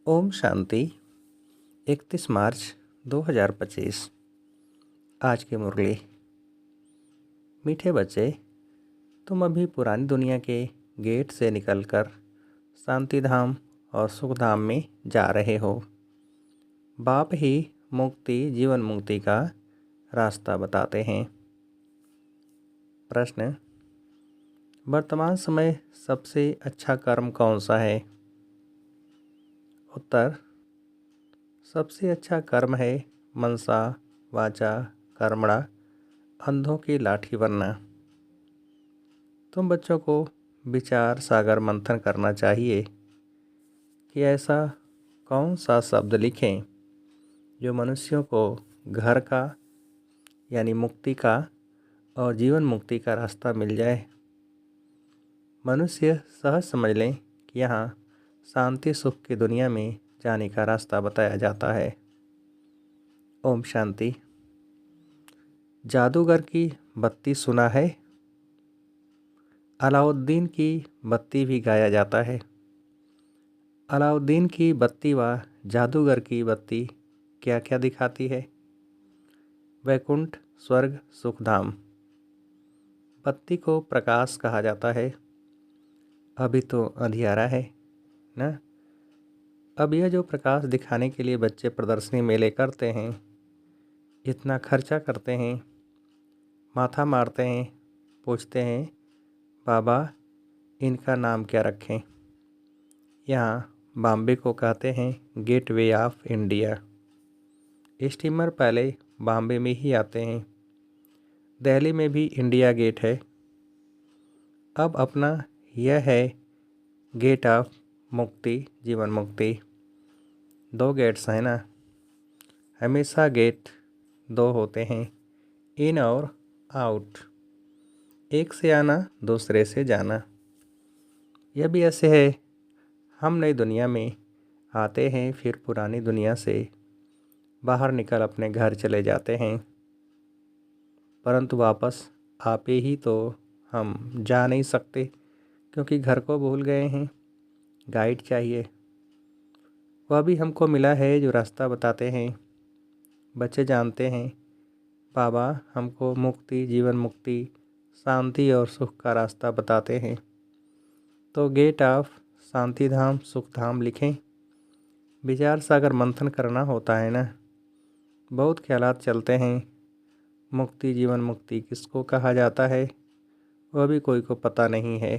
ओम शांति। 31 मार्च 2025। आज की मुरली। मीठे बच्चे, तुम अभी पुरानी दुनिया के गेट से निकलकर शांति धाम और सुख धाम में जा रहे हो। बाप ही मुक्ति जीवन मुक्ति का रास्ता बताते हैं। प्रश्न: वर्तमान समय सबसे अच्छा कर्म कौन सा है? उत्तर: सबसे अच्छा कर्म है मनसा वाचा कर्मणा अंधों की लाठी बनना। तुम बच्चों को विचार सागर मंथन करना चाहिए कि ऐसा कौन सा शब्द लिखें जो मनुष्यों को घर का यानी मुक्ति का और जीवन मुक्ति का रास्ता मिल जाए। मनुष्य सहज समझ लें कि यहाँ शांति सुख की दुनिया में जाने का रास्ता बताया जाता है। ओम शांति। जादूगर की बत्ती सुना है? अलाउद्दीन की बत्ती भी गाया जाता है। अलाउद्दीन की बत्ती व जादूगर की बत्ती क्या क्या दिखाती है? वैकुंठ, स्वर्ग, सुखधाम। बत्ती को प्रकाश कहा जाता है। अभी तो अंधियारा है ना। अब यह जो प्रकाश दिखाने के लिए बच्चे प्रदर्शनी मेले करते हैं, इतना खर्चा करते हैं, माथा मारते हैं, पूछते हैं बाबा इनका नाम क्या रखें। यहाँ बॉम्बे को कहते हैं गेटवे ऑफ इंडिया। स्टीमर पहले बॉम्बे में ही आते हैं। दिल्ली में भी इंडिया गेट है। अब अपना यह है गेट ऑफ मुक्ति जीवन मुक्ति। 2 गेट्स हैं ना। हमेशा गेट 2 होते हैं, इन और आउट। एक से आना, दूसरे से जाना। यह भी ऐसे है, हम नई दुनिया में आते हैं, फिर पुरानी दुनिया से बाहर निकल अपने घर चले जाते हैं, परंतु वापस आपे ही तो हम जा नहीं सकते क्योंकि घर को भूल गए हैं। गाइड चाहिए। वह भी हमको मिला है जो रास्ता बताते हैं। बच्चे जानते हैं बाबा हमको मुक्ति जीवन मुक्ति शांति और सुख का रास्ता बताते हैं। तो गेट ऑफ शांति धाम सुख धाम लिखें। विचार सागर मंथन करना होता है ना। बहुत ख्यालात चलते हैं। मुक्ति जीवन मुक्ति किसको कहा जाता है वह भी कोई को पता नहीं है।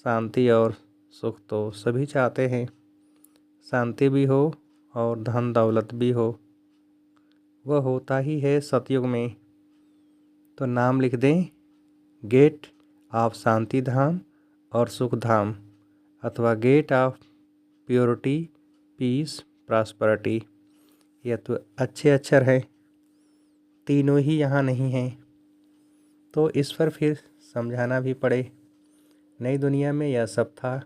शांति और सुख तो सभी चाहते हैं। शांति भी हो और धन दौलत भी हो। वह होता ही है सतयुग में। तो नाम लिख दें गेट ऑफ शांति धाम और सुख धाम, अथवा gate of purity peace prosperity. यह तो अच्छे अक्षर है, तीनों ही यहाँ नहीं हैं, तो इस पर फिर समझाना भी पड़े। नई दुनिया में यह सब था।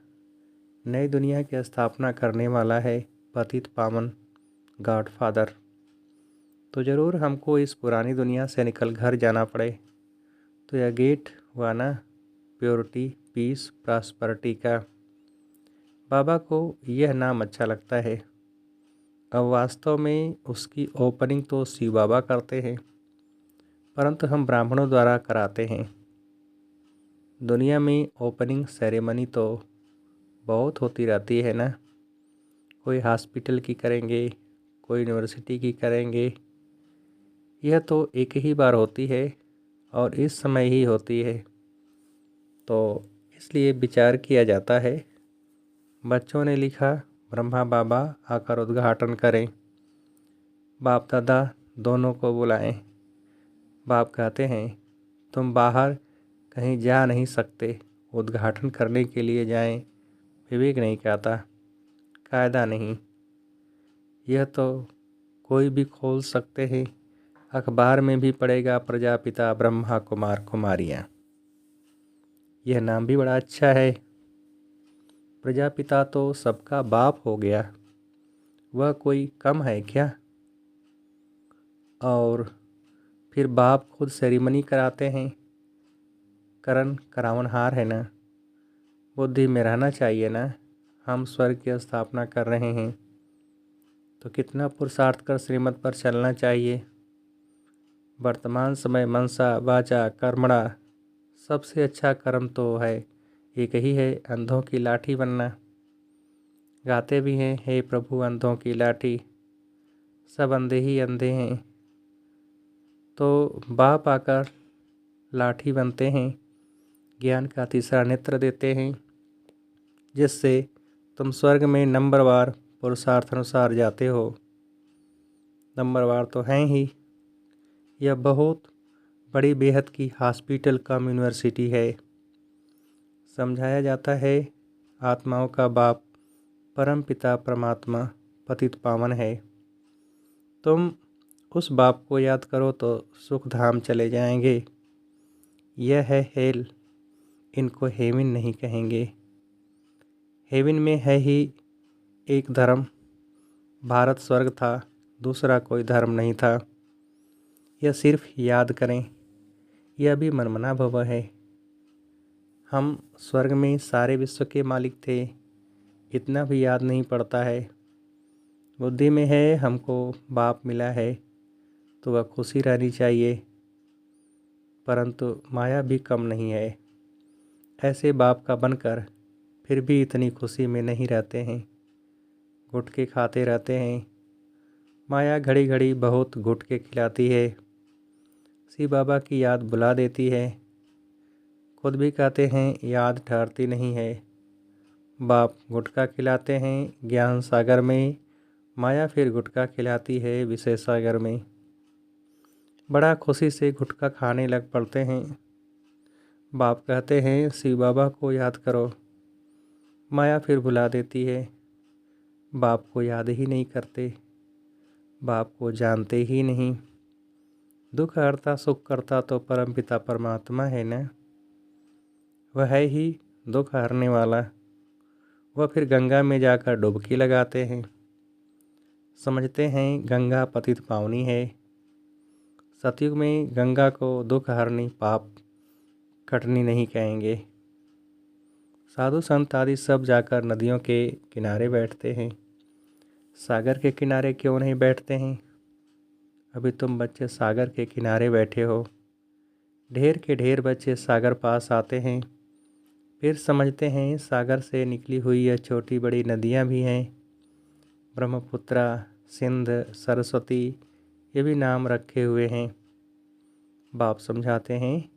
नई दुनिया की स्थापना करने वाला है पतित पावन गॉड फादर। तो ज़रूर हमको इस पुरानी दुनिया से निकल घर जाना पड़े। तो यह गेट हुआ ना प्योरिटी पीस प्रॉस्पेरिटी का। बाबा को यह नाम अच्छा लगता है। अब वास्तव में उसकी ओपनिंग तो शिव बाबा करते हैं, परंतु हम ब्राह्मणों द्वारा कराते हैं। दुनिया में ओपनिंग सेरेमनी तो बहुत होती रहती है ना। कोई हॉस्पिटल की करेंगे, कोई यूनिवर्सिटी की करेंगे। यह तो एक ही बार होती है और इस समय ही होती है, तो इसलिए विचार किया जाता है। बच्चों ने लिखा ब्रह्मा बाबा आकर उद्घाटन करें। बाप दादा दोनों को बुलाएं। बाप कहते हैं तुम बाहर कहीं जा नहीं सकते, उद्घाटन करने के लिए जाएं। विवेक नहीं कहता, कायदा नहीं। यह तो कोई भी खोल सकते हैं, अखबार में भी पड़ेगा प्रजापिता ब्रह्मा कुमार कुमारियाँ। यह नाम भी बड़ा अच्छा है। प्रजापिता तो सबका बाप हो गया, वह कोई कम है क्या? और फिर बाप खुद सेरेमनी कराते हैं। करण करावनहार है ना। बुद्धि में रहना चाहिए ना। हम स्वर्ग की स्थापना कर रहे हैं, तो कितना पुरुषार्थ कर श्रीमत पर चलना चाहिए। वर्तमान समय मनसा वाचा कर्मणा, सबसे अच्छा कर्म तो है एक ही है, अंधों की लाठी बनना। गाते भी हैं, हे प्रभु अंधों की लाठी, सब अंधे ही अंधे हैं। तो बाप आकर लाठी बनते हैं, ज्ञान का तीसरा नेत्र देते हैं, जिससे तुम स्वर्ग में नंबरवार पुरुषार्थ अनुसार जाते हो। नंबरवार तो हैं ही। यह बहुत बड़ी बेहद की हॉस्पिटल कम यूनिवर्सिटी है। समझाया जाता है आत्माओं का बाप परम पिता परमात्मा पतित पावन है। तुम उस बाप को याद करो तो सुख धाम चले जाएंगे। यह है हेल, इनको हेवन नहीं कहेंगे। हेवन में है ही एक धर्म, भारत स्वर्ग था, दूसरा कोई धर्म नहीं था। यह सिर्फ याद करें, यह भी मनमना भव है। हम स्वर्ग में सारे विश्व के मालिक थे, इतना भी याद नहीं पड़ता है। बुद्धि में है हमको बाप मिला है तो वह खुशी रहनी चाहिए, परंतु माया भी कम नहीं है। ऐसे बाप का बनकर फिर भी इतनी खुशी में नहीं रहते हैं, गुटखे खाते रहते हैं। माया घड़ी घड़ी बहुत गुटखे खिलाती है, शिव बाबा की याद बुला देती है। खुद भी कहते हैं याद ठहरती नहीं है। बाप गुटखा खिलाते हैं ज्ञान सागर में, माया फिर गुटखा खिलाती है विषय सागर में। बड़ा खुशी से गुटखा खाने लग पड़ते हैं। बाप कहते हैं शिव बाबा को याद करो, माया फिर भुला देती है। बाप को याद ही नहीं करते, बाप को जानते ही नहीं। दुख हरता सुख करता तो परमपिता परमात्मा है ना, वह है ही दुख हरने वाला। वह फिर गंगा में जाकर डुबकी लगाते हैं। समझते हैं गंगा पतित पावनी है। सतयुग में गंगा को दुख हरनी पाप कटनी नहीं कहेंगे। साधु संत आदि सब जाकर नदियों के किनारे बैठते हैं, सागर के किनारे क्यों नहीं बैठते हैं। अभी तुम बच्चे सागर के किनारे बैठे हो। ढेर के ढेर बच्चे सागर पास आते हैं, फिर समझते हैं सागर से निकली हुई यह छोटी बड़ी नदियाँ भी हैं। ब्रह्मपुत्रा, सिंध, सरस्वती, ये भी नाम रखे हुए हैं। बाप समझाते हैं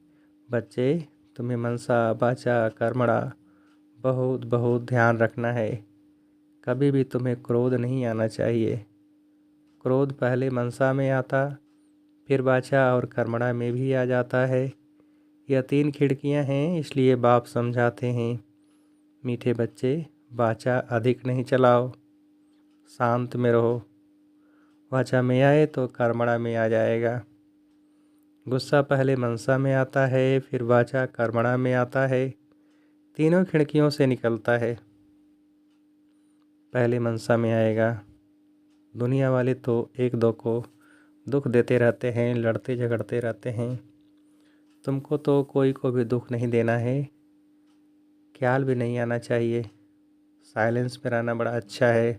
बच्चे तुम्हें मनसा वाचा कर्मणा बहुत बहुत ध्यान रखना है। कभी भी तुम्हें क्रोध नहीं आना चाहिए। क्रोध पहले मनसा में आता, फिर वाचा और कर्मणा में भी आ जाता है। यह 3 खिड़कियां हैं, इसलिए बाप समझाते हैं मीठे बच्चे वाचा अधिक नहीं चलाओ, शांत में रहो। वाचा में आए तो कर्मणा में आ जाएगा। गुस्सा पहले मनसा में आता है, फिर वाचा कर्मणा में आता है। तीनों खिड़कियों से निकलता है। पहले मनसा में आएगा। दुनिया वाले तो एक दो को दुख देते रहते हैं, लड़ते झगड़ते रहते हैं। तुमको तो कोई को भी दुख नहीं देना है, ख्याल भी नहीं आना चाहिए। साइलेंस में रहना बड़ा अच्छा है।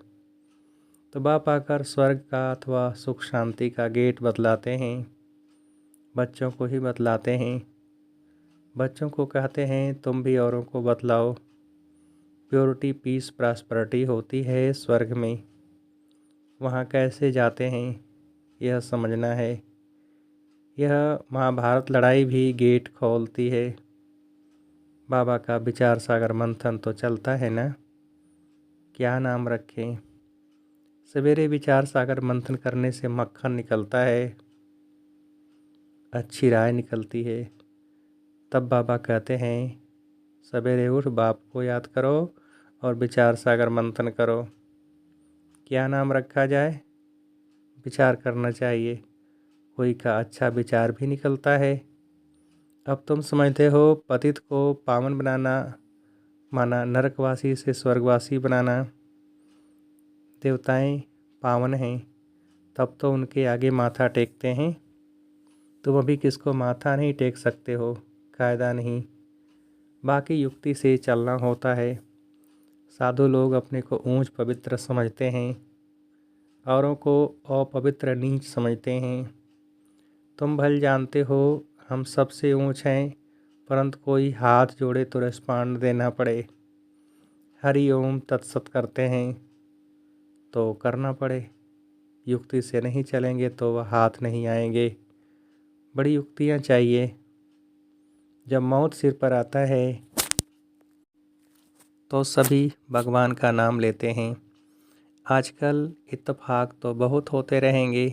तो बाप आकर स्वर्ग का अथवा सुख शांति का गेट बतलाते हैं, बच्चों को ही बतलाते हैं। बच्चों को कहते हैं तुम भी औरों को बतलाओ। प्योरिटी पीस प्रॉस्पेरिटी होती है स्वर्ग में। वहाँ कैसे जाते हैं यह समझना है। यह महाभारत लड़ाई भी गेट खोलती है। बाबा का विचार सागर मंथन तो चलता है ना, क्या नाम रखें। सवेरे विचार सागर मंथन करने से मक्खन निकलता है, अच्छी राय निकलती है। तब बाबा कहते हैं सवेरे उठ बाप को याद करो और विचार सागर मंथन करो। क्या नाम रखा जाए, विचार करना चाहिए। कोई का अच्छा विचार भी निकलता है। अब तुम समझते हो पतित को पावन बनाना माना नरकवासी से स्वर्गवासी बनाना। देवताएं पावन हैं, तब तो उनके आगे माथा टेकते हैं। तुम अभी किसको माथा नहीं टेक सकते हो, कायदा नहीं। बाकी युक्ति से चलना होता है। साधु लोग अपने को ऊंच पवित्र समझते हैं, औरों को अपवित्र नीच समझते हैं। तुम भल जानते हो हम सबसे ऊंच हैं, परंतु कोई हाथ जोड़े तो रिस्पॉन्ड देना पड़े। हरि ओम तत्सत करते हैं तो करना पड़े। युक्ति से नहीं चलेंगे तो वह हाथ नहीं आएंगे। बड़ी युक्तियाँ चाहिए। जब मौत सिर पर आता है तो सभी भगवान का नाम लेते हैं। आजकल इत्तेफाक तो बहुत होते रहेंगे।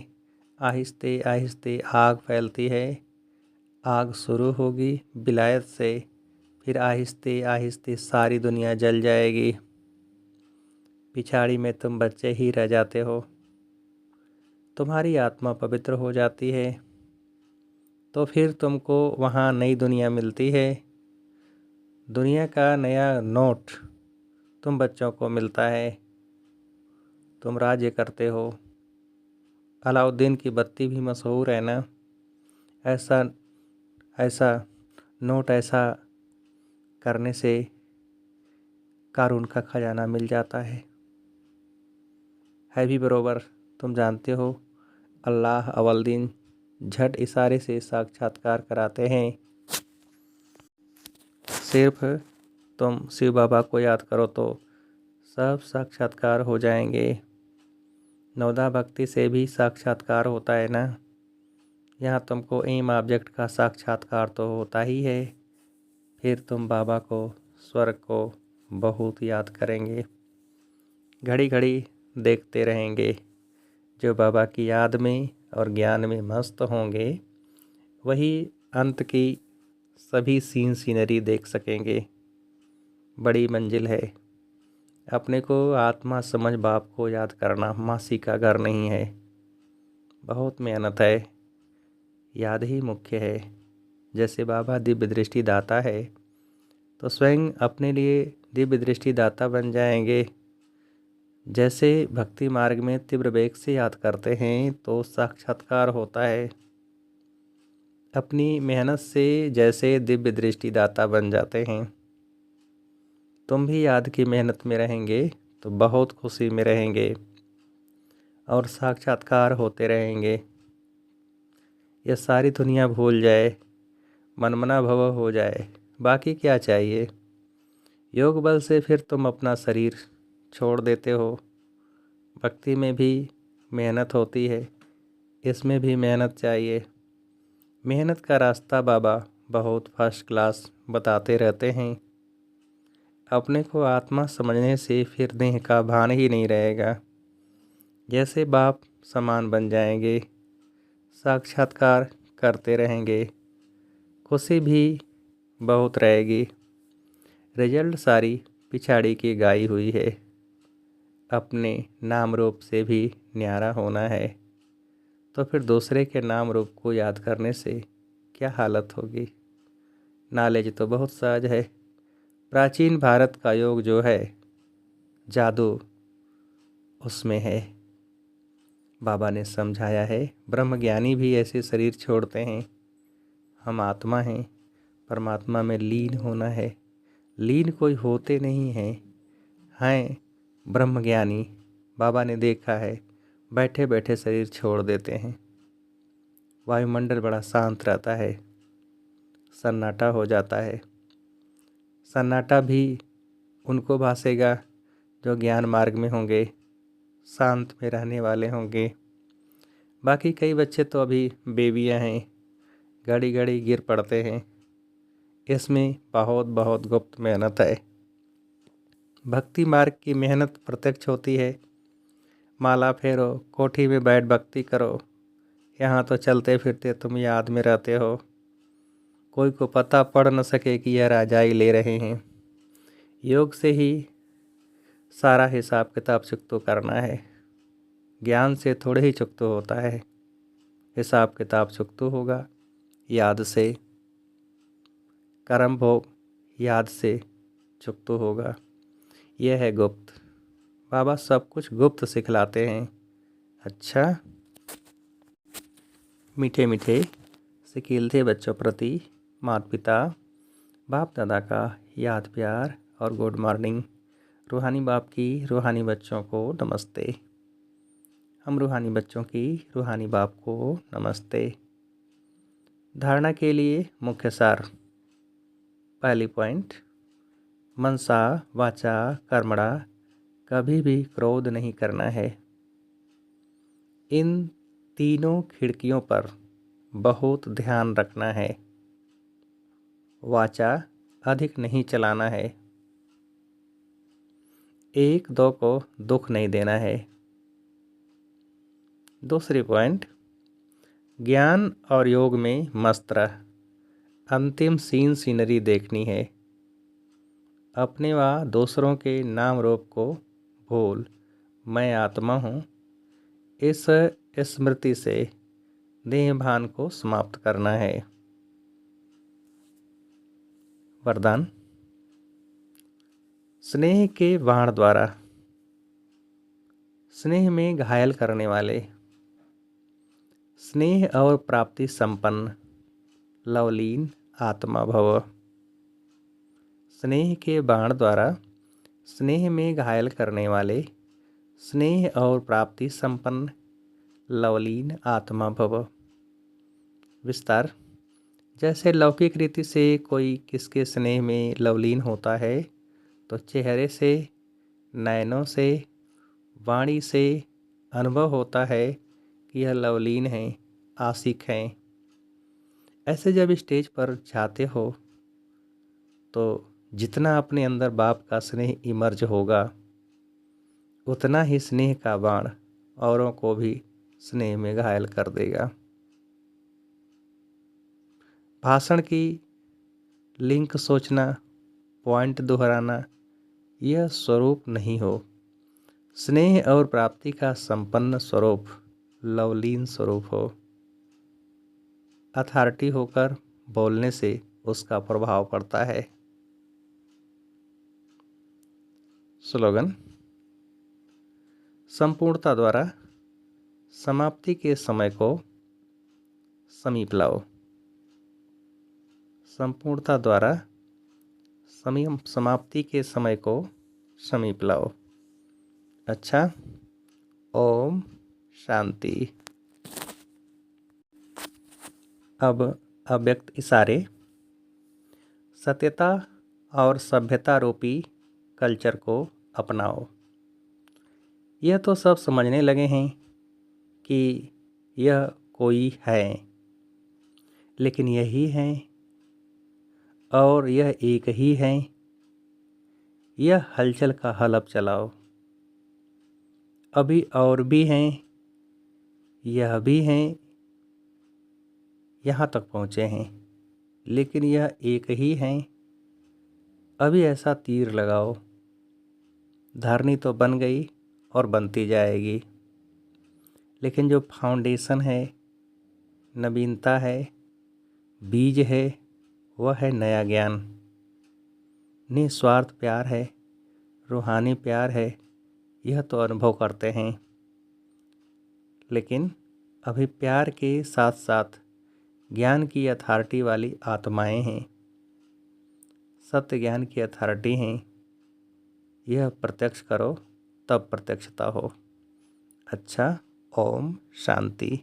आहिस्ते आहिस्ते आग फैलती है। आग शुरू होगी विलायत से, फिर आहिस्ते आहिस्ते सारी दुनिया जल जाएगी। पिछाड़ी में तुम बच्चे ही रह जाते हो। तुम्हारी आत्मा पवित्र हो जाती है तो फिर तुमको वहाँ नई दुनिया मिलती है। दुनिया का नया नोट तुम बच्चों को मिलता है। तुम राज्य करते हो। अलाउद्दीन की बत्ती भी मशहूर है ना। ऐसा ऐसा नोट ऐसा करने से कारून का खजाना मिल जाता है भी बरोबर। तुम जानते हो अल्लाह अवलदीन झट इशारे से साक्षात्कार कराते हैं। सिर्फ तुम शिव बाबा को याद करो तो सब साक्षात्कार हो जाएंगे। नवदा भक्ति से भी साक्षात्कार होता है ना। यहाँ तुमको एम ऑब्जेक्ट का साक्षात्कार तो होता ही है। फिर तुम बाबा को, स्वर्ग को बहुत याद करेंगे। घड़ी घड़ी देखते रहेंगे। जो बाबा की याद में और ज्ञान में मस्त होंगे वही अंत की सभी सीनरी देख सकेंगे। बड़ी मंजिल है। अपने को आत्मा समझ बाप को याद करना मासी का घर नहीं है। बहुत मेहनत है। याद ही मुख्य है। जैसे बाबा दिव्य दृष्टि दाता है तो स्वयं अपने लिए दिव्य दृष्टि दाता बन जाएंगे। जैसे भक्ति मार्ग में तीव्र वेग से याद करते हैं तो साक्षात्कार होता है। अपनी मेहनत से जैसे दिव्य दृष्टि दाता बन जाते हैं। तुम भी याद की मेहनत में रहेंगे तो बहुत खुशी में रहेंगे और साक्षात्कार होते रहेंगे। यह सारी दुनिया भूल जाए, मनमना भव हो जाए, बाकी क्या चाहिए। योग बल से फिर तुम अपना शरीर छोड़ देते हो। भक्ति में भी मेहनत होती है, इसमें भी मेहनत चाहिए। मेहनत का रास्ता बाबा बहुत फर्स्ट क्लास बताते रहते हैं। अपने को आत्मा समझने से फिर देह का भान ही नहीं रहेगा। जैसे बाप समान बन जाएंगे, साक्षात्कार करते रहेंगे, खुशी भी बहुत रहेगी। रिजल्ट सारी पिछाड़ी की गाई हुई है। अपने नाम रूप से भी न्यारा होना है तो फिर दूसरे के नाम रूप को याद करने से क्या हालत होगी। नॉलेज तो बहुत सहज है। प्राचीन भारत का योग जो है, जादू उसमें है। बाबा ने समझाया है ब्रह्मज्ञानी भी ऐसे शरीर छोड़ते हैं। हम आत्मा हैं, परमात्मा में लीन होना है। लीन कोई होते नहीं हैं ब्रह्मज्ञानी। बाबा ने देखा है बैठे बैठे शरीर छोड़ देते हैं। वायुमंडल बड़ा शांत रहता है, सन्नाटा हो जाता है। सन्नाटा भी उनको भासेगा जो ज्ञान मार्ग में होंगे, शांत में रहने वाले होंगे। बाकी कई बच्चे तो अभी बेबियां हैं, घड़ी घड़ी गिर पड़ते हैं। इसमें बहुत बहुत गुप्त मेहनत है। भक्ति मार्ग की मेहनत प्रत्यक्ष होती है। माला फेरो, कोठी में बैठ भक्ति करो। यहाँ तो चलते फिरते तुम याद में रहते हो। कोई को पता पड़ न सके कि यह राजाई ले रहे हैं। योग से ही सारा हिसाब किताब चुकतो करना है। ज्ञान से थोड़े ही चुकतो होता है। हिसाब किताब चुकतो होगा याद से। कर्म भोग याद से चुकतो होगा। यह है गुप्त। बाबा सब कुछ गुप्त सिखलाते हैं। अच्छा, मीठे मीठे सिकील थे बच्चों प्रति माता पिता बाप दादा का याद प्यार और गुड मॉर्निंग। रूहानी बाप की रूहानी बच्चों को नमस्ते। हम रूहानी बच्चों की रूहानी बाप को नमस्ते। धारणा के लिए मुख्य सार। पहली पॉइंट, मनसा वाचा कर्मणा कभी भी क्रोध नहीं करना है। इन तीनों खिड़कियों पर बहुत ध्यान रखना है। वाचा अधिक नहीं चलाना है। एक दो को दुख नहीं देना है। दूसरी पॉइंट, ज्ञान और योग में मस्त रह। अंतिम सीनरी देखनी है। अपने व दूसरों के नाम रूप को भूल, मैं आत्मा हूँ। इस स्मृति से देह भान को समाप्त करना है। वरदान। स्नेह के बाण द्वारा स्नेह में घायल करने वाले, स्नेह और प्राप्ति संपन्न लवलीन आत्मा भव। स्नेह के बाण द्वारा स्नेह में घायल करने वाले, स्नेह और प्राप्ति संपन्न लवलीन आत्मा भव। विस्तार। जैसे लौकिक रीति से कोई किसके स्नेह में लवलीन होता है तो चेहरे से, नयनों से, वाणी से अनुभव होता है कि यह लवलीन हैं, आशिक हैं। ऐसे जब स्टेज पर जाते हो तो जितना अपने अंदर बाप का स्नेह इमर्ज होगा उतना ही स्नेह का बाण औरों को भी स्नेह में घायल कर देगा। भाषण की लिंक सोचना, पॉइंट दोहराना यह स्वरूप नहीं हो। स्नेह और प्राप्ति का संपन्न स्वरूप लवलीन स्वरूप हो। अथॉरिटी होकर बोलने से उसका प्रभाव पड़ता है। स्लोगन। संपूर्णता द्वारा समाप्ति के समय को समीप लाओ। संपूर्णता द्वारा समाप्ति के समय को समीप लाओ। अच्छा। ओम शांति। अब अव्यक्त इशारे। सत्यता और सभ्यता रूपी कल्चर को अपनाओ। यह तो सब समझने लगे हैं कि यह कोई है, लेकिन यही है और यह एक ही है। यह हलचल का हलब चलाओ। अभी और भी हैं, यह भी हैं, यहाँ तक पहुँचे हैं, लेकिन यह एक ही हैं। अभी ऐसा तीर लगाओ। धरनी तो बन गई और बनती जाएगी, लेकिन जो फाउंडेशन है, नवीनता है, बीज है, वह है नया ज्ञान। निस्वार्थ प्यार है, रूहानी प्यार है। यह तो अनुभव करते हैं, लेकिन अभी प्यार के साथ साथ ज्ञान की अथॉरिटी वाली आत्माएं हैं। सत्य ज्ञान की अथॉरिटी हैं। यह प्रत्यक्ष करो तब प्रत्यक्षता हो। अच्छा। ओम शांति।